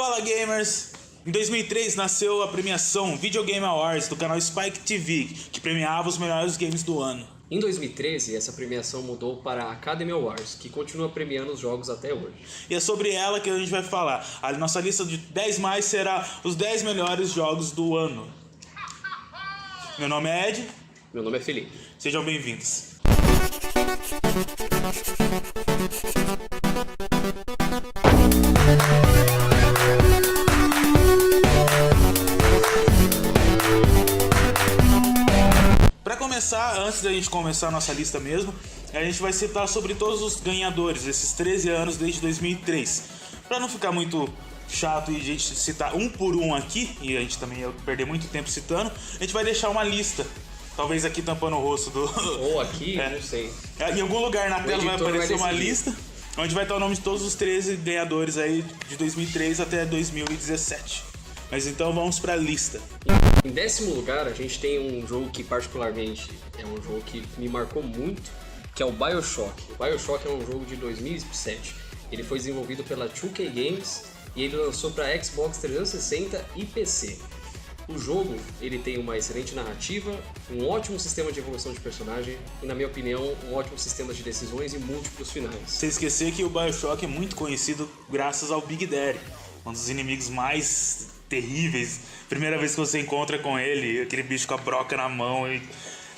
Fala gamers! Em 2003 nasceu a premiação Video Game Awards do canal Spike TV, que premiava os melhores games do ano. Em 2013, essa premiação mudou para a Academy Awards, que continua premiando os jogos até hoje. E é sobre ela que a gente vai falar. A nossa lista de 10 mais será os 10 melhores jogos do ano. Meu nome é Ed. Meu nome é Felipe. Sejam bem-vindos. Para começar, antes da gente começar a nossa lista mesmo, a gente vai citar sobre todos os ganhadores desses 13 anos desde 2003. Para não ficar muito chato e a gente citar um por um aqui, e a gente também ia perder muito tempo citando, a gente vai deixar uma lista. Talvez aqui tampando o rosto do... Ou aqui, não sei. Em algum lugar na tela vai aparecer uma lista onde vai estar o nome de todos os 13 ganhadores aí de 2003 até 2017. Mas então vamos para a lista. Em 10º lugar, a gente tem um jogo que particularmente é um jogo que me marcou muito, que é o BioShock. O BioShock é um jogo de 2007. Ele foi desenvolvido pela 2K Games e ele lançou para Xbox 360 e PC. O jogo ele tem uma excelente narrativa, um ótimo sistema de evolução de personagem e, na minha opinião, um ótimo sistema de decisões e múltiplos finais. Sem esquecer que o BioShock é muito conhecido graças ao Big Daddy, um dos inimigos mais terríveis. Primeira vez que você encontra com ele, aquele bicho com a broca na mão.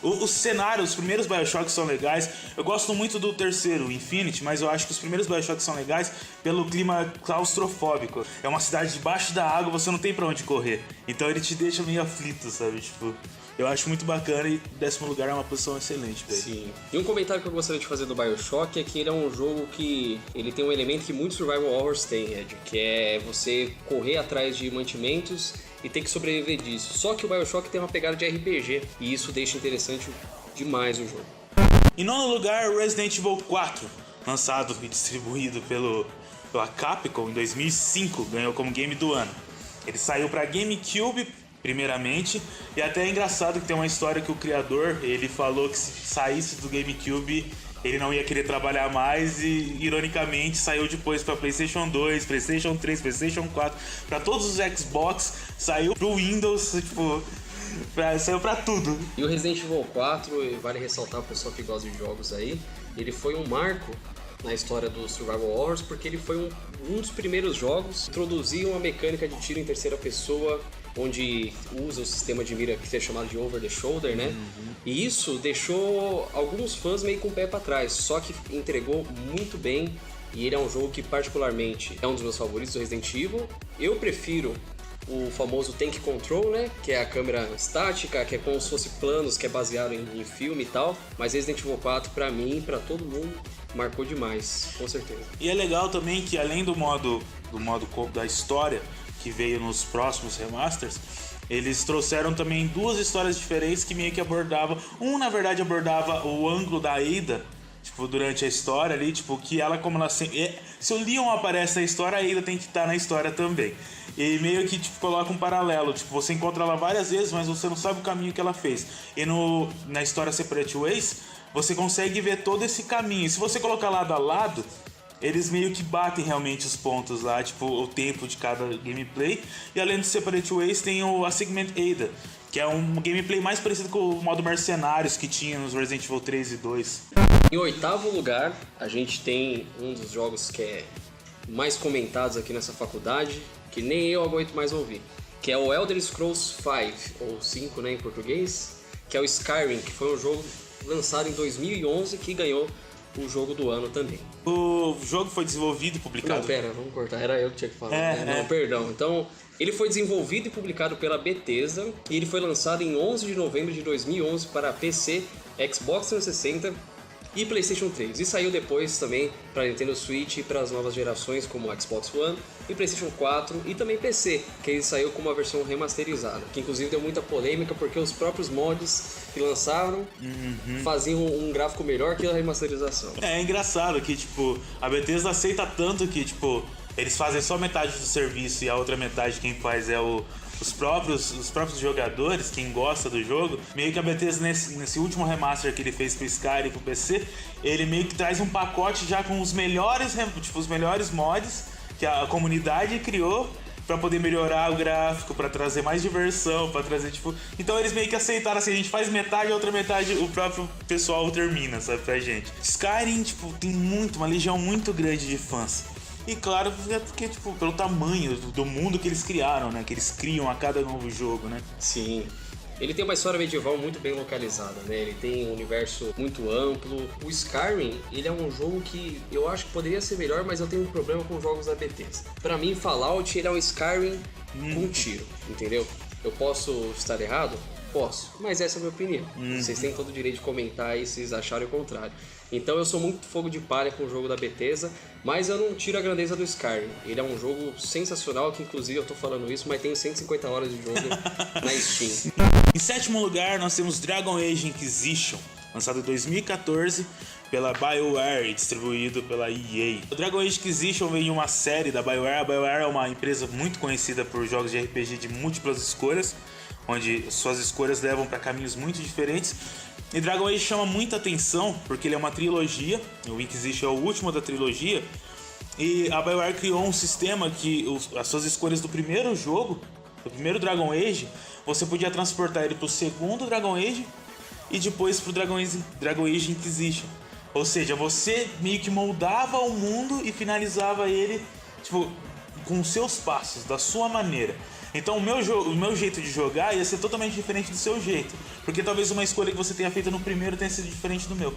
Os cenários, os primeiros BioShocks são legais. Eu gosto muito do terceiro, Infinity, mas eu acho que os primeiros BioShocks são legais pelo clima claustrofóbico. É uma cidade debaixo da água, você não tem pra onde correr. Então ele te deixa meio aflito, sabe? Tipo, eu acho muito bacana e 10º lugar é uma posição excelente, velho. Sim. E um comentário que eu gostaria de fazer do BioShock é que ele é um jogo que ele tem um elemento que muitos survival horrors têm, Ed, que é você correr atrás de mantimentos e ter que sobreviver disso. Só que o BioShock tem uma pegada de RPG e isso deixa interessante demais o jogo. Em 9º lugar, Resident Evil 4, lançado e distribuído pela Capcom em 2005, ganhou como game do ano. Ele saiu para GameCube primeiramente, e até é engraçado que tem uma história que o criador, ele falou que se saísse do GameCube ele não ia querer trabalhar mais e, ironicamente, saiu depois para PlayStation 2, PlayStation 3, PlayStation 4, para todos os Xbox, saiu pro Windows, tipo, saiu para tudo. E o Resident Evil 4, vale ressaltar o pessoal que gosta de jogos aí, ele foi um marco na história do Survival Horrors, porque ele foi um dos primeiros jogos que introduziam uma mecânica de tiro em terceira pessoa, onde usa o sistema de mira que é chamado de over the shoulder, né? E isso deixou alguns fãs meio com o pé pra trás, só que entregou muito bem. E ele é um jogo que particularmente é um dos meus favoritos do Resident Evil. Eu prefiro o famoso Tank Control, né? Que é a câmera estática, que é como se fosse planos, que é baseado em filme e tal. Mas Resident Evil 4, pra mim, pra todo mundo, marcou demais, com certeza. E é legal também que além do modo da história que veio nos próximos remasters, eles trouxeram também duas histórias diferentes que meio que abordavam. Na verdade, abordava o ângulo da Ada, tipo, durante a história ali, tipo, que ela, como ela sempre... Se o Leon aparece na história, a Ada tem que estar na história também. E meio que, tipo, coloca um paralelo, tipo, você encontra ela várias vezes, mas você não sabe o caminho que ela fez. E na história Separate Ways, você consegue ver todo esse caminho. Se você colocar lado a lado, eles meio que batem realmente os pontos lá, tipo, o tempo de cada gameplay. E além do Separate Ways, tem o Assignment Ada, que é um gameplay mais parecido com o modo Mercenários que tinha nos Resident Evil 3 e 2. Em 8º lugar, a gente tem um dos jogos que é mais comentados aqui nessa faculdade, que nem eu aguento mais ouvir, que é o Elder Scrolls V, ou 5, né, em português, que é o Skyrim, que foi um jogo lançado em 2011 que ganhou o jogo do ano também. O jogo foi desenvolvido e publicado... Não, pera, vamos cortar. Era eu que tinha que falar. Não, perdão. Então, ele foi desenvolvido e publicado pela Bethesda e ele foi lançado em 11 de novembro de 2011 para PC, Xbox 360 e PlayStation 3. E saiu depois também para Nintendo Switch e para as novas gerações como o Xbox One e PlayStation 4 e também PC, que ele saiu com uma versão remasterizada, que inclusive deu muita polêmica porque os próprios mods que lançaram faziam um gráfico melhor que a remasterização. É engraçado que, tipo, a Bethesda aceita tanto que, tipo, eles fazem só metade do serviço e a outra metade quem faz é os próprios jogadores, quem gosta do jogo. Meio que a Bethesda nesse último remaster que ele fez pro Skyrim e pro PC, ele meio que traz um pacote já com os melhores mods que a comunidade criou pra poder melhorar o gráfico, pra trazer mais diversão, pra trazer, tipo... Então eles meio que aceitaram, assim, a gente faz metade, a outra metade o próprio pessoal termina, sabe, pra gente. Skyrim, tipo, tem uma legião muito grande de fãs. E claro, é porque, tipo, pelo tamanho do mundo que eles criaram, né? Que eles criam a cada novo jogo, né? Sim. Ele tem uma história medieval muito bem localizada, né? Ele tem um universo muito amplo. O Skyrim, ele é um jogo que eu acho que poderia ser melhor, mas eu tenho um problema com jogos da Bethesda. Pra mim, Fallout, ele é um Skyrim com tiro, entendeu? Eu posso estar errado? Posso, mas essa é a minha opinião. Vocês têm todo o direito de comentar aí se vocês acharem o contrário. Então eu sou muito fogo de palha com o jogo da Bethesda, mas eu não tiro a grandeza do Skyrim. Ele é um jogo sensacional, que inclusive eu tô falando isso, mas tenho 150 horas de jogo na Steam. Em sétimo lugar, nós temos Dragon Age Inquisition, lançado em 2014 pela BioWare e distribuído pela EA. O Dragon Age Inquisition vem em uma série da BioWare. A BioWare é uma empresa muito conhecida por jogos de RPG de múltiplas escolhas, onde suas escolhas levam para caminhos muito diferentes. E Dragon Age chama muita atenção porque ele é uma trilogia, o Inquisition é o último da trilogia, e a BioWare criou um sistema que as suas escolhas do primeiro jogo, do primeiro Dragon Age, você podia transportar ele pro segundo Dragon Age e depois pro Dragon Age Inquisition. Ou seja, você meio que moldava o mundo e finalizava ele, tipo, com os seus passos, da sua maneira. Então o meu jeito de jogar ia ser totalmente diferente do seu jeito, porque talvez uma escolha que você tenha feito no primeiro tenha sido diferente do meu.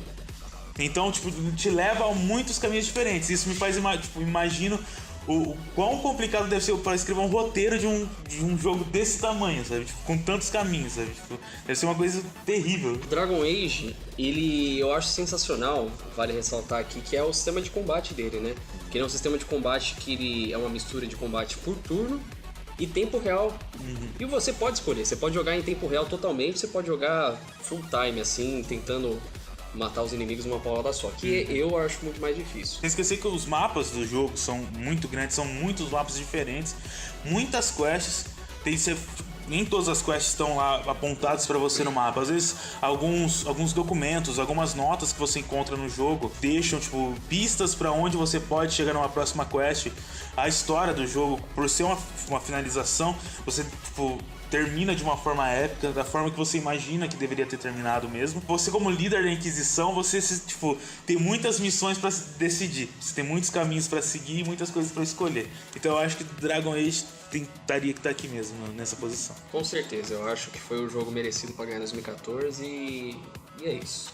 Então, tipo, te leva a muitos caminhos diferentes. Isso me faz, imagino o quão complicado deve ser para escrever um roteiro de um jogo desse tamanho, sabe? Tipo, com tantos caminhos, sabe? Tipo, deve ser uma coisa terrível. Dragon Age, eu acho sensacional, vale ressaltar aqui, que é o sistema de combate dele, né? Que é um sistema de combate que ele é uma mistura de combate por turno e tempo real. E você pode escolher, você pode jogar em tempo real totalmente, você pode jogar full time, assim, tentando matar os inimigos numa paulada só, que eu acho muito mais difícil. Sem esquecer que os mapas do jogo são muito grandes, são muitos mapas diferentes, muitas quests, nem todas as quests estão lá apontadas para você no mapa. Às vezes alguns documentos, algumas notas que você encontra no jogo deixam tipo pistas para onde você pode chegar numa próxima quest. A história do jogo, por ser uma finalização, você tipo termina de uma forma épica, da forma que você imagina que deveria ter terminado mesmo. Você, como líder da Inquisição, você tipo tem muitas missões para decidir. Você tem muitos caminhos para seguir e muitas coisas para escolher. Então eu acho que Dragon Age teria que estar aqui mesmo, nessa posição. Com certeza, eu acho que foi o jogo merecido para ganhar em 2014 e é isso.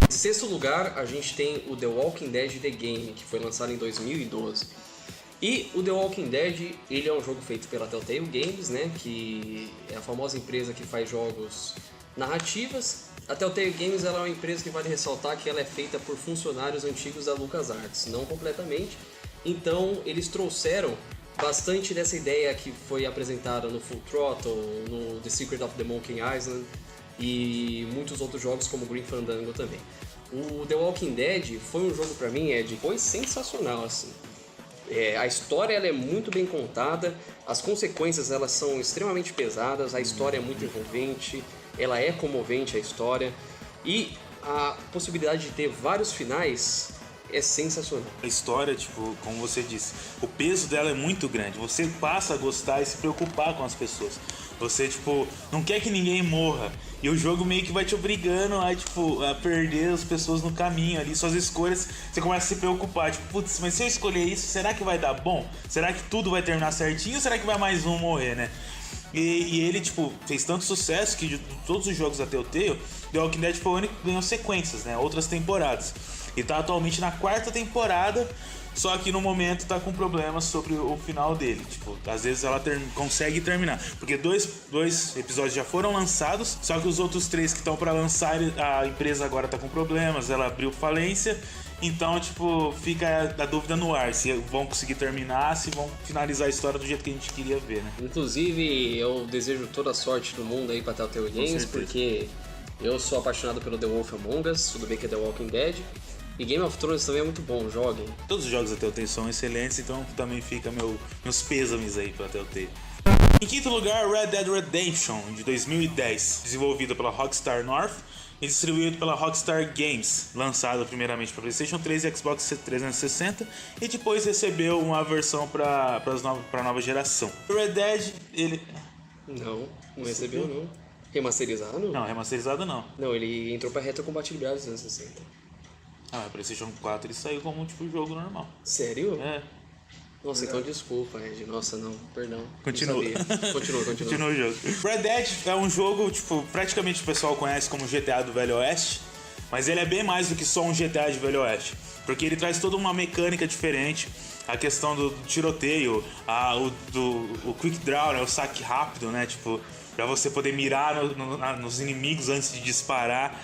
Em sexto lugar, a gente tem o The Walking Dead The Game, que foi lançado em 2012. E o The Walking Dead, ele é um jogo feito pela Telltale Games, né, que é a famosa empresa que faz jogos narrativas. A Telltale Games ela é uma empresa que vale ressaltar que ela é feita por funcionários antigos da LucasArts, não completamente. Então eles trouxeram bastante dessa ideia que foi apresentada no Full Throttle, no The Secret of the Monkey Island e muitos outros jogos como Grim Fandango também. O The Walking Dead foi um jogo pra mim, Ed, foi sensacional assim. A história ela é muito bem contada, as consequências elas são extremamente pesadas, a história é muito envolvente, ela é comovente a história e a possibilidade de ter vários finais é sensacional. A história, tipo, como você disse, o peso dela é muito grande, você passa a gostar e se preocupar com as pessoas. Você, tipo, não quer que ninguém morra. E o jogo meio que vai te obrigando a perder as pessoas no caminho ali. Suas escolhas, você começa a se preocupar. Tipo, putz, mas se eu escolher isso, será que vai dar bom? Será que tudo vai terminar certinho ou será que vai mais um morrer, né? E ele, tipo, fez tanto sucesso que de todos os jogos da Telltale, The Walking Dead foi o único que ganhou sequências, né? Outras temporadas. E tá atualmente na 4ª temporada, só que no momento tá com problemas sobre o final dele. Tipo, às vezes ela consegue terminar. Porque dois episódios já foram lançados, só que os outros 3 que estão pra lançar, a empresa agora tá com problemas, ela abriu falência. Então, tipo, fica a dúvida no ar, se vão conseguir terminar, se vão finalizar a história do jeito que a gente queria ver, né? Inclusive, eu desejo toda a sorte do mundo aí pra Telltale Games, porque eu sou apaixonado pelo The Wolf Among Us, tudo bem que é The Walking Dead. E Game of Thrones também é muito bom, joguem. Todos os jogos da Telltale são excelentes, então também fica meus pêsames aí pra Telltale. Em quinto lugar, Red Dead Redemption, de 2010, desenvolvido pela Rockstar North, e distribuído pela Rockstar Games, lançado primeiramente para PlayStation 3 e Xbox 360, e depois recebeu uma versão para a nova geração. O Red Dead, ele... Não recebeu não. Remasterizado? Não, remasterizado não. Não, ele entrou pra retrocompatibilidade 360. Ah, mas PlayStation 4 ele saiu como tipo jogo normal. Sério? É. Nossa, então desculpa, Ed. Nossa, não, perdão. Continua. Não sabia. Continua. Continua o jogo. Red Dead é um jogo, tipo, praticamente o pessoal conhece como GTA do Velho Oeste, mas ele é bem mais do que só um GTA de Velho Oeste, porque ele traz toda uma mecânica diferente, a questão do tiroteio, o quick draw, né, o saque rápido, né, tipo, pra você poder mirar nos inimigos antes de disparar.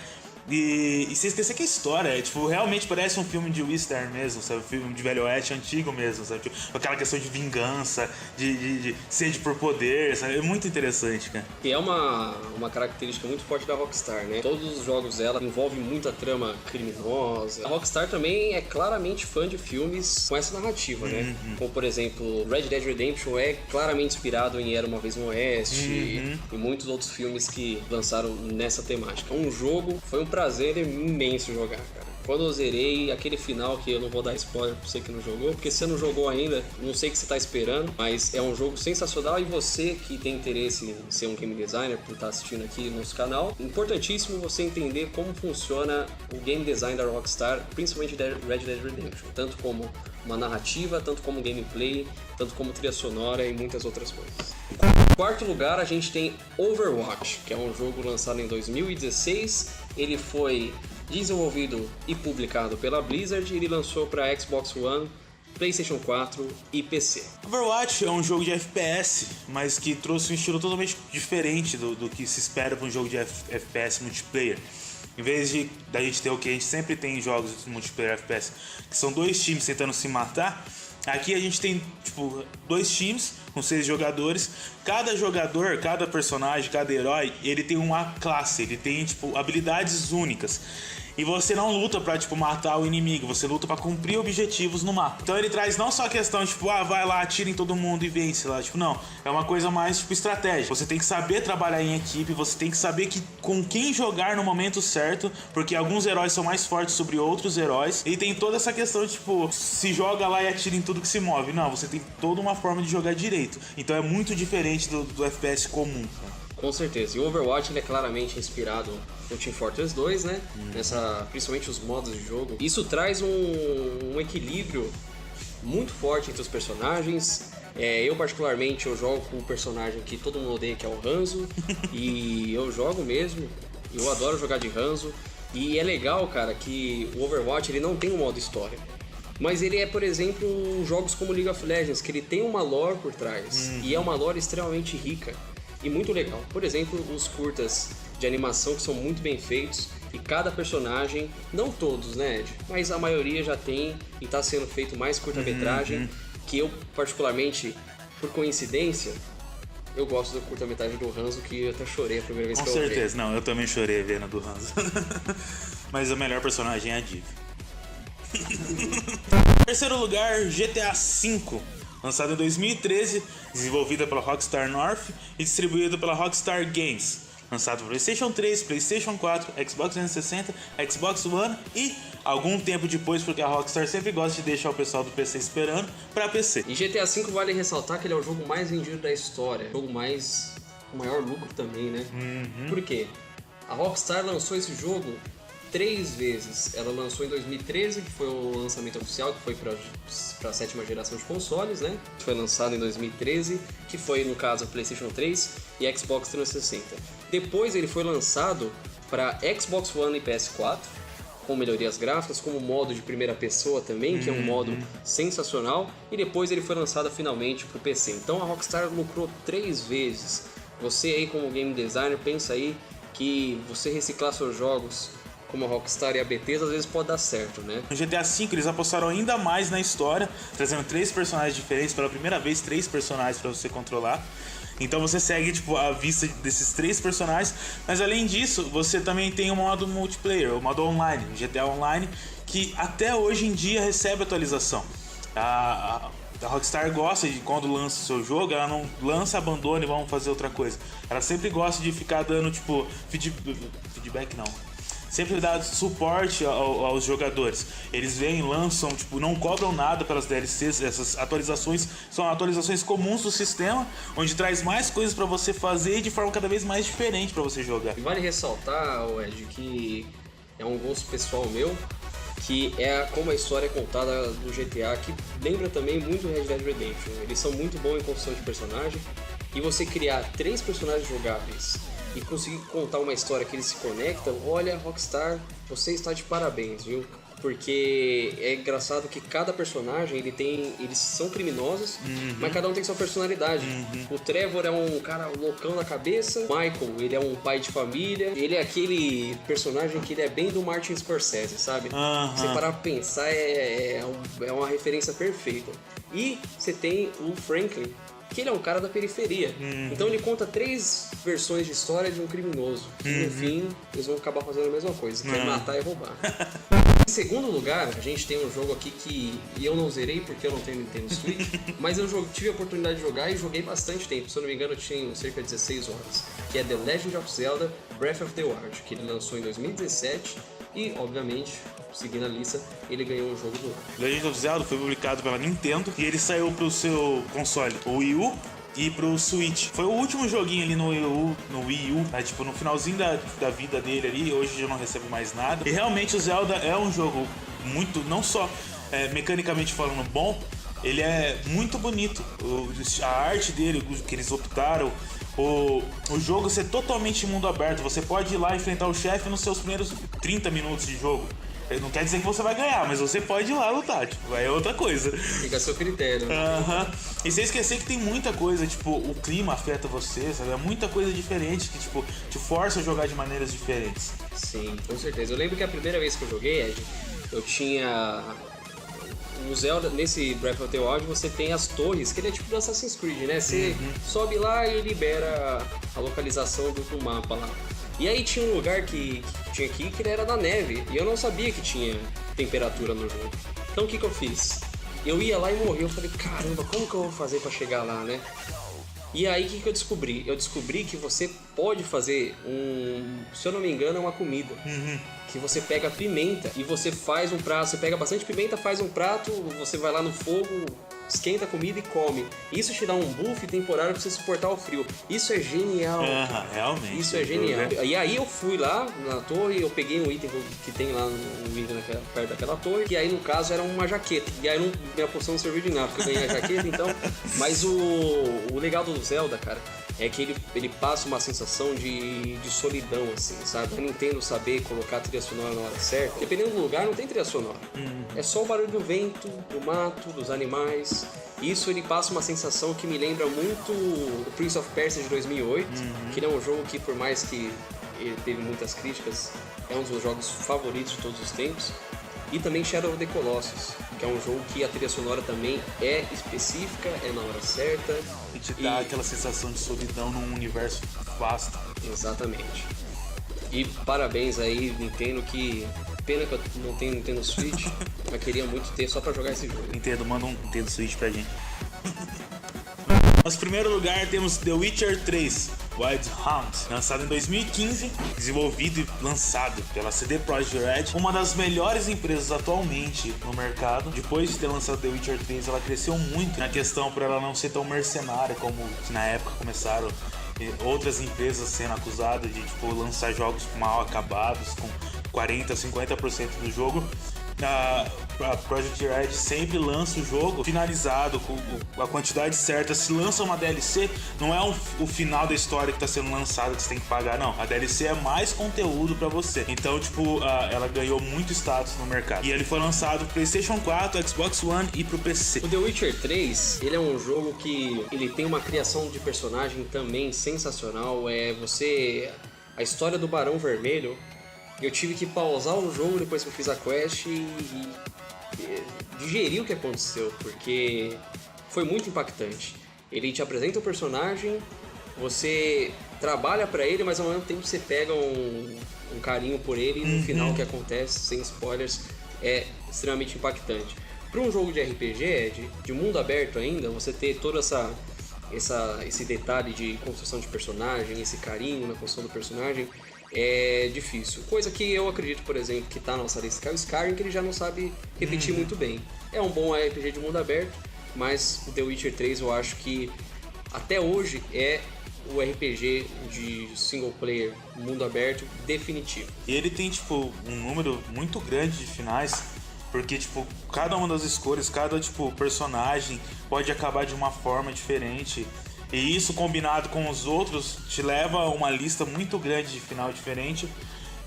E você esquecer que a história é, tipo, realmente parece um filme de western mesmo, sabe? Um filme de Velho Oeste antigo mesmo, sabe? Tipo, aquela questão de vingança, de sede por poder, sabe? É muito interessante, cara. E é uma característica muito forte da Rockstar, né? Todos os jogos dela envolvem muita trama criminosa. A Rockstar também é claramente fã de filmes com essa narrativa, né? Como, por exemplo, Red Dead Redemption é claramente inspirado em Era Uma Vez no Oeste e muitos outros filmes que lançaram nessa temática. Um jogo, foi um prazer imenso jogar, cara. Quando eu zerei aquele final, que eu não vou dar spoiler pra você que não jogou, porque se você não jogou ainda, não sei o que você tá esperando, mas é um jogo sensacional e você que tem interesse em ser um game designer, por estar assistindo aqui no nosso canal, importantíssimo você entender como funciona o game design da Rockstar, principalmente da Red Dead Redemption, tanto como uma narrativa, tanto como gameplay, tanto como trilha sonora e muitas outras coisas. Em quarto lugar, a gente tem Overwatch, que é um jogo lançado em 2016. Ele foi desenvolvido e publicado pela Blizzard e ele lançou para Xbox One, PlayStation 4 e PC. Overwatch é um jogo de FPS, mas que trouxe um estilo totalmente diferente do que se espera para um jogo de FPS multiplayer. Em vez de da gente ter o que a gente sempre tem em jogos de multiplayer FPS, que são dois times tentando se matar, aqui a gente tem tipo dois times com 6 jogadores. Cada jogador, cada personagem, cada herói, ele tem uma classe, ele tem tipo habilidades únicas. E você não luta pra, tipo, matar o inimigo, você luta pra cumprir objetivos no mapa. Então ele traz não só a questão, tipo, vai lá, atira em todo mundo e vence lá. Tipo, não, é uma coisa mais, tipo, estratégica. Você tem que saber trabalhar em equipe, você tem que saber com quem jogar no momento certo, porque alguns heróis são mais fortes sobre outros heróis. E tem toda essa questão, tipo, se joga lá e atira em tudo que se move. Não, você tem toda uma forma de jogar direito. Então é muito diferente do FPS comum, cara. Com certeza. E o Overwatch ele é claramente inspirado no Team Fortress 2, né? Principalmente os modos de jogo. Isso traz um equilíbrio muito forte entre os personagens. Eu particularmente eu jogo com um personagem que todo mundo odeia, que é o Hanzo. E eu jogo mesmo. Eu adoro jogar de Hanzo. E é legal, cara, que o Overwatch ele não tem um modo história. Mas ele é, por exemplo, jogos como League of Legends, que ele tem uma lore por trás. E é uma lore extremamente rica e muito legal. Por exemplo, os curtas de animação que são muito bem feitos e cada personagem, não todos, né, Ed? Mas a maioria já tem e está sendo feito mais curta-metragem, que eu particularmente, por coincidência, eu gosto do curta-metragem do Hanzo, que eu até chorei a primeira vez que eu vi. Com certeza, não, eu também chorei vendo a do Hanzo. Mas o melhor personagem é a Div. Terceiro lugar, GTA V. Lançado em 2013, desenvolvida pela Rockstar North e distribuída pela Rockstar Games. Lançado para PlayStation 3, PlayStation 4, Xbox 360, Xbox One e algum tempo depois, porque a Rockstar sempre gosta de deixar o pessoal do PC esperando, para PC. E GTA V vale ressaltar que ele é o jogo mais vendido da história, o jogo com maior lucro também, né? Por quê? A Rockstar lançou esse jogo 3 vezes. Ela lançou em 2013, que foi o lançamento oficial, que foi para a 7ª geração de consoles, né? Foi lançado em 2013, que foi, no caso, PlayStation 3 e Xbox 360. Depois ele foi lançado para Xbox One e PS4, com melhorias gráficas, como modo de primeira pessoa também, que é um modo sensacional. E depois ele foi lançado finalmente para o PC. Então a Rockstar lucrou 3 vezes. Você aí como game designer, pensa aí que você reciclar seus jogos como a Rockstar e a Bethesda, às vezes pode dar certo, né? No GTA V eles apostaram ainda mais na história, trazendo 3 personagens diferentes, pela primeira vez 3 personagens para você controlar. Então você segue tipo, a vista desses 3 personagens, mas além disso, você também tem o modo multiplayer, o modo online, o GTA Online, que até hoje em dia recebe atualização. A Rockstar gosta de, quando lança o seu jogo, ela não lança, abandona e vamos fazer outra coisa. Ela sempre gosta de ficar dando, tipo, feedback não. sempre dá suporte aos jogadores. Eles vêm, lançam, tipo, não cobram nada pelas DLCs. Essas atualizações são atualizações comuns do sistema, onde traz mais coisas pra você fazer de forma cada vez mais diferente pra você jogar. E vale ressaltar, Ed, que é um gosto pessoal meu, que é como a história é contada do GTA, que lembra também muito Red Dead Redemption. Eles são muito bons em construção de personagem, e você criar 3 personagens jogáveis e conseguir contar uma história que eles se conectam, olha, Rockstar, você está de parabéns, viu? Porque é engraçado que cada personagem, eles são criminosos, mas cada um tem sua personalidade. O Trevor é um cara loucão na cabeça, o Michael, ele é um pai de família, ele é aquele personagem que ele é bem do Martin Scorsese, sabe? Você parar pra pensar, é uma referência perfeita. E você tem o Franklin, que ele é um cara da periferia. Então ele conta 3 versões de história de um criminoso. E no fim, eles vão acabar fazendo a mesma coisa, que é matar e roubar. Em segundo lugar, a gente tem um jogo aqui que eu não zerei porque eu não tenho Nintendo Switch, mas eu tive a oportunidade de jogar e joguei bastante tempo. Se eu não me engano, eu tinha cerca de 16 horas, que é The Legend of Zelda Breath of the Wild, que ele lançou em 2017 e, obviamente, seguindo a lista, ele ganhou um jogo do ano. Legend of Zelda foi publicado pela Nintendo e ele saiu pro seu console, o Wii U, e pro Switch. Foi o último joguinho ali no Wii U, né? Tipo, no finalzinho da vida dele ali, hoje eu não recebo mais nada. E realmente o Zelda é um jogo muito, não só mecanicamente falando bom, ele é muito bonito. A arte dele, o que eles optaram, o jogo ser totalmente mundo aberto. Você pode ir lá enfrentar o chefe nos seus primeiros 30 minutos de jogo. Não quer dizer que você vai ganhar, mas você pode ir lá lutar, tipo, é outra coisa. Fica a seu critério, né? E sem esquecer que tem muita coisa, tipo, o clima afeta você, sabe? É muita coisa diferente que, tipo, te força a jogar de maneiras diferentes. Sim, com certeza. Eu lembro que a primeira vez que eu joguei, Ed, eu tinha... No Zelda, nesse Breath of the Wild, você tem as torres, que ele é tipo do Assassin's Creed, né? Você sobe lá e libera a localização do mapa lá. E aí tinha um lugar que tinha aqui que ele era da neve, e eu não sabia que tinha temperatura no jogo. Então o que eu fiz? Eu ia lá e morri, eu falei, caramba, como que eu vou fazer pra chegar lá, né? E aí o que eu descobri? Eu descobri que você pode fazer se eu não me engano, é uma comida. Que você pega pimenta e você faz um prato, você pega bastante pimenta, faz um prato, você vai lá no fogo, esquenta a comida e come. Isso te dá um buff temporário pra você suportar o frio. Isso é genial. Realmente. Isso é genial. E aí eu fui lá na torre, eu peguei um item que tem lá no item perto daquela torre, que aí no caso era uma jaqueta. E aí minha poção não serviu de nada, porque eu ganhei a jaqueta, então... Mas o legal do Zelda, cara, é que ele passa uma sensação de solidão, assim, sabe? A Nintendo saber colocar a trilha sonora na hora certa. Dependendo do lugar, não tem trilha sonora. É só o barulho do vento, do mato, dos animais. Isso ele passa uma sensação que me lembra muito o Prince of Persia de 2008, que ele é um jogo que, por mais que ele teve muitas críticas, é um dos meus jogos favoritos de todos os tempos. E também Shadow of the Colossus, que é um jogo que a trilha sonora também é específica, é na hora certa. E te dá aquela sensação de solidão num universo vasto. Exatamente. E parabéns aí, Nintendo, que pena que eu não tenho Nintendo Switch, mas queria muito ter só pra jogar esse jogo. Nintendo, manda um Nintendo Switch pra gente. Nosso primeiro lugar temos The Witcher 3 Wild Hunt, lançado em 2015, desenvolvido e lançado pela CD Projekt Red, uma das melhores empresas atualmente no mercado. Depois de ter lançado The Witcher 3, ela cresceu muito na questão por ela não ser tão mercenária como na época começaram outras empresas sendo acusadas de lançar jogos mal acabados, com 40, 50% do jogo. A Projekt Red sempre lança o jogo finalizado, com a quantidade certa. Se lança uma DLC, não é o final da história que está sendo lançada que você tem que pagar, não. A DLC é mais conteúdo para você. Então, ela ganhou muito status no mercado. E ele foi lançado pro PlayStation 4, Xbox One e pro PC. O The Witcher 3, ele é um jogo que ele tem uma criação de personagem também sensacional. A história do Barão Vermelho, eu tive que pausar o jogo depois que eu fiz a quest e digerir o que aconteceu, porque foi muito impactante. Ele te apresenta o personagem, você trabalha pra ele, mas ao mesmo tempo você pega um carinho por ele e no final o que acontece, sem spoilers, é extremamente impactante. Para um jogo de RPG, de mundo aberto ainda, você ter todo esse detalhe de construção de personagem, esse carinho na construção do personagem, é difícil. Coisa que eu acredito, por exemplo, que tá na nossa lista, que é o Skyrim, que ele já não sabe repetir muito bem. É um bom RPG de mundo aberto, mas o The Witcher 3 eu acho que até hoje é o RPG de single player, mundo aberto, definitivo. E ele tem, tipo, um número muito grande de finais, porque, tipo, cada uma das escolhas, cada, tipo, personagem pode acabar de uma forma diferente. E isso combinado com os outros te leva a uma lista muito grande de final diferente.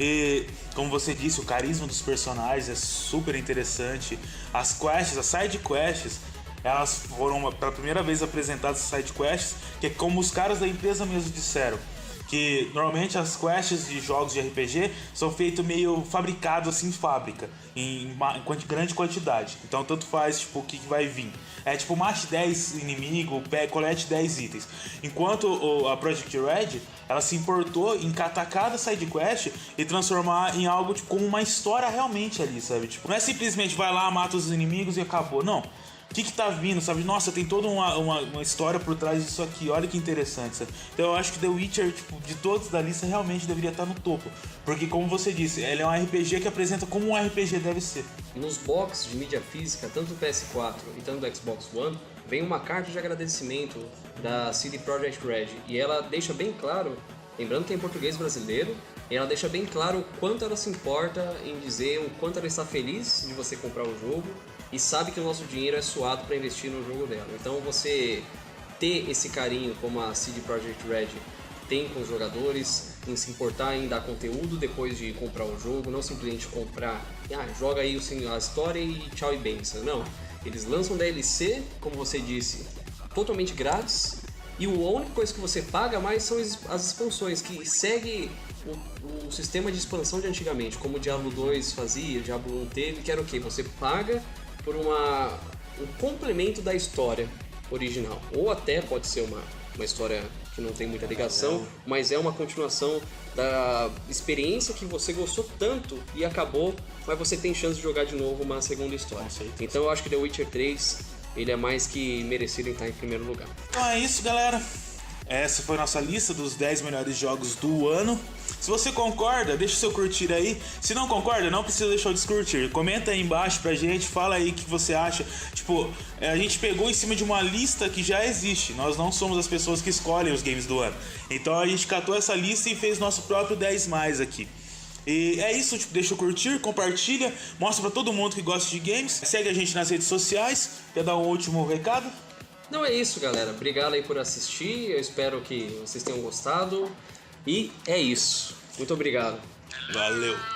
E, como você disse, o carisma dos personagens é super interessante. As quests, as side quests, elas foram pela primeira vez apresentadas, as side quests, que é como os caras da empresa mesmo disseram. Que normalmente as quests de jogos de RPG são feitos meio fabricados assim em fábrica, em grande quantidade. Então tanto faz tipo, o que vai vir. É tipo, mate 10 inimigos, colete 10 itens. Enquanto a Project Red, ela se importou em catar cada side quest e transformar em algo tipo, como uma história realmente ali, sabe? Tipo, não é simplesmente vai lá, mata os inimigos e acabou. Não. O que tá vindo, sabe? Nossa, tem toda uma história por trás disso aqui. Olha que interessante, sabe? Então eu acho que The Witcher, tipo, de todos da lista, realmente deveria estar no topo. Porque, como você disse, ele é um RPG que apresenta como um RPG deve ser. Nos boxes de mídia física, tanto do PS4 e tanto do Xbox One, vem uma carta de agradecimento da CD Projekt Red. E ela deixa bem claro, lembrando que é em português brasileiro, e ela deixa bem claro o quanto ela se importa em dizer o quanto ela está feliz de você comprar o jogo e sabe que o nosso dinheiro é suado para investir no jogo dela. Então você ter esse carinho como a CD Projekt Red tem com os jogadores, em se importar em dar conteúdo depois de comprar o jogo, não simplesmente comprar, joga aí a história e tchau e benção. Não, eles lançam DLC, como você disse, totalmente grátis, e a única coisa que você paga mais são as expansões, que segue o sistema de expansão de antigamente, como o Diablo 2 fazia, o Diablo 1 teve, que era o quê? Você paga por um complemento da história original. Ou até pode ser uma história que não tem muita ligação, mas é uma continuação da experiência que você gostou tanto e acabou, mas você tem chance de jogar de novo uma segunda história. Então eu acho que The Witcher 3 ele é mais que merecido em estar em primeiro lugar. Então é isso, galera. Essa foi a nossa lista dos 10 melhores jogos do ano. Se você concorda, deixa o seu curtir aí. Se não concorda, não precisa deixar o descurtir. Comenta aí embaixo pra gente, fala aí o que você acha. Tipo, a gente pegou em cima de uma lista que já existe. Nós não somos as pessoas que escolhem os games do ano. Então a gente catou essa lista e fez nosso próprio 10 mais aqui. E é isso, tipo, deixa o curtir, compartilha, mostra pra todo mundo que gosta de games. Segue a gente nas redes sociais. Quer dar um último recado? Não, é isso, galera. Obrigado aí por assistir. Eu espero que vocês tenham gostado. E é isso. Muito obrigado. Valeu.